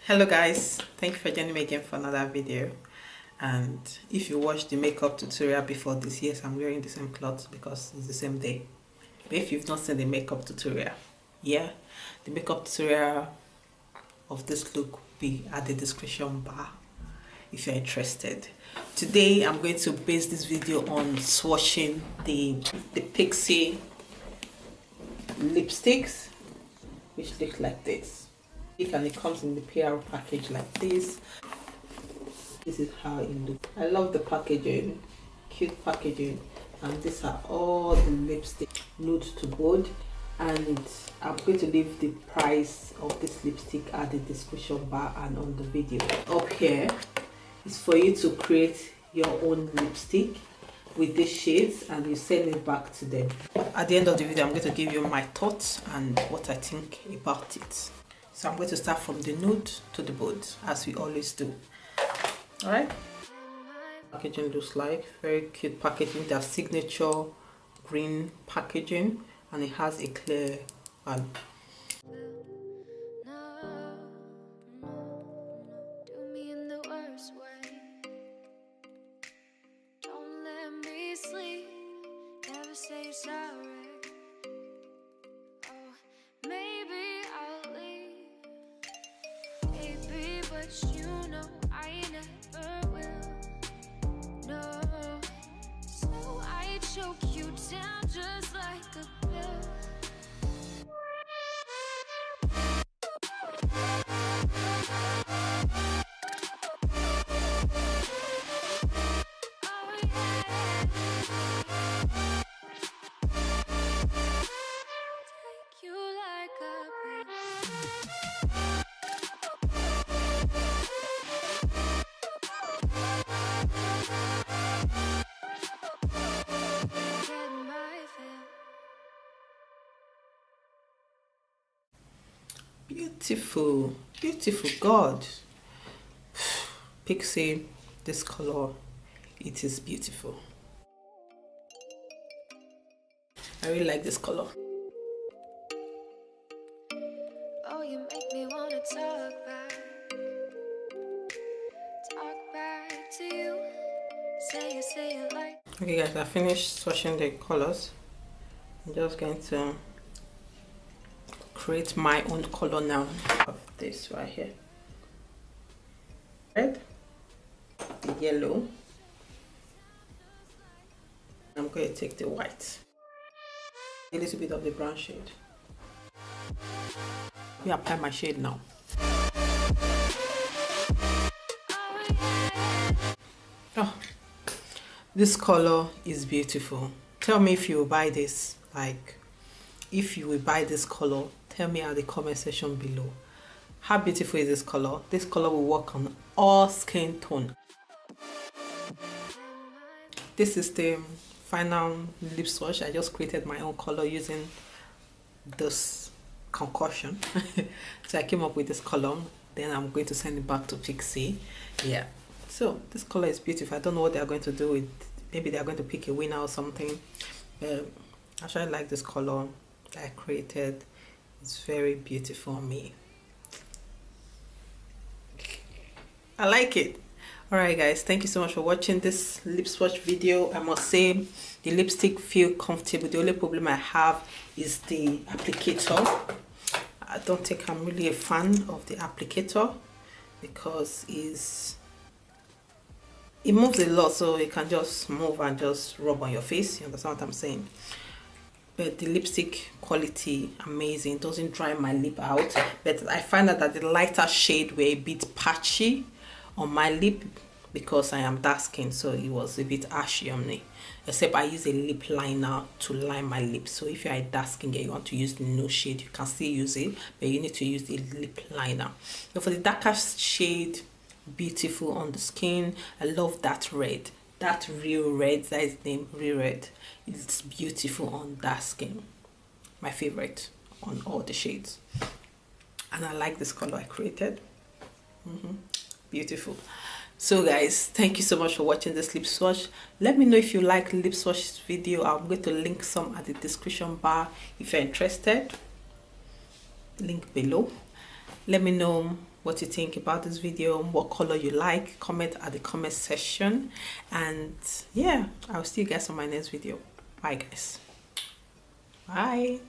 Hello guys, thank you for joining me again for another video. And if you watched the makeup tutorial before this, yes, I'm wearing the same clothes because it's the same day. But if you've not seen the makeup tutorial, yeah, the makeup tutorial of this look will be at the description bar if you're interested. Today I'm going to base this video on swatching the Pixi lipsticks, which look like this. And it comes in the PRO package like this. This is how it looks. I love the packaging, cute packaging, and these are all the lipstick, nude to gold. And I'm going to leave the price of this lipstick at the description bar and on the video. Up here is for you to create your own lipstick with these shades, and you send it back to them. At the end of the video, I'm going to give you my thoughts and what I think about it. So I'm going to start from the nude to the bold, as we always do. Alright? Packaging looks like very cute packaging. Their signature green packaging, and it has a clear one. Beautiful, beautiful. God, Pixi, this color, it is beautiful. I really like this color. Oh, you make me want to talk back to you. Say it like. Okay guys, I finished swatching the colors. I'm just going to create my own color now of this right here. Red, the yellow. I'm going to take the white, a little bit of the brown shade. We apply my shade now. Oh, this color is beautiful. Tell me if you will buy this. Like, if you will buy this color, tell me at the comment section below. How beautiful is this color? This color will work on all skin tone. This is the final lip swatch. I just created my own color using this concoction. So I came up with this color. Then I'm going to send it back to Pixi. Yeah. So this color is beautiful. I don't know what they are going to do with. Maybe they are going to pick a winner or something. Actually, I like this color that I created. It's very beautiful on me. I like it. Alright guys, thank you so much for watching this lip swatch video. I must say the lipstick feel comfortable. The only problem I have is the applicator. I don't think I'm really a fan of the applicator because it moves a lot, so it can just move and just rub on your face. You understand what I'm saying? But the lipstick quality, amazing. It doesn't dry my lip out. But I find that the lighter shade were a bit patchy on my lip because I am dark skinned, so it was a bit ashy on me. Except I use a lip liner to line my lips. So if you're a dark skin girl, you want to use the nude shade, you can still use it, but you need to use the lip liner. So for the darker shade, beautiful on the skin. I love that red. That real red, that is the name, real red. It's beautiful on dark skin. My favorite on all the shades. And I like this color I created. Beautiful. So guys, thank you so much for watching this lip swatch. Let me know if you like lip swatch video. I'm going to link some at the description bar if you're interested. Link below. Let me know what you think about this video and what color you like. Comment at the comment section, and yeah, I'll see you guys on my next video. Bye guys. Bye.